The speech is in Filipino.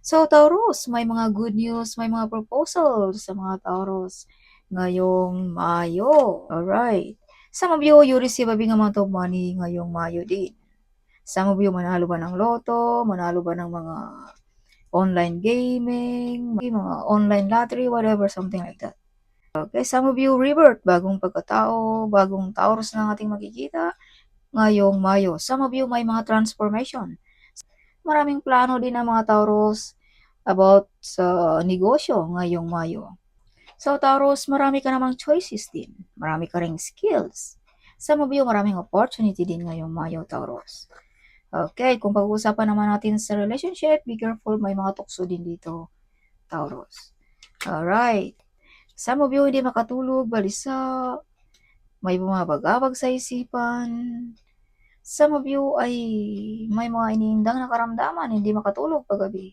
So, Taurus, may mga good news, may mga proposal sa mga Taurus ngayong Mayo. Alright. Some of you receive a big amount of money ngayong Mayo din. Some of you manalo ba ng loto, manalo ba ng mga online gaming, mga online lottery, whatever, something like that. Okay, some of you rebirth, bagong pagkatao, bagong Taurus na ating makikita ngayong Mayo. Some of you may mga transformation. Maraming plano din ng mga Taurus about sa negosyo ngayong Mayo. So, Taurus, marami ka namang choices din. Marami ka ring skills. Some of you, maraming opportunity din ngayong Mayo, Taurus. Okay, kung pag-uusapan naman natin sa relationship, be careful, may mga tukso din dito, Taurus. Alright. Some of you, hindi makatulog, balisa, may bumabagabag sa isipan. Some of you ay may mga iniindang na karamdaman, hindi makatulog paggabi.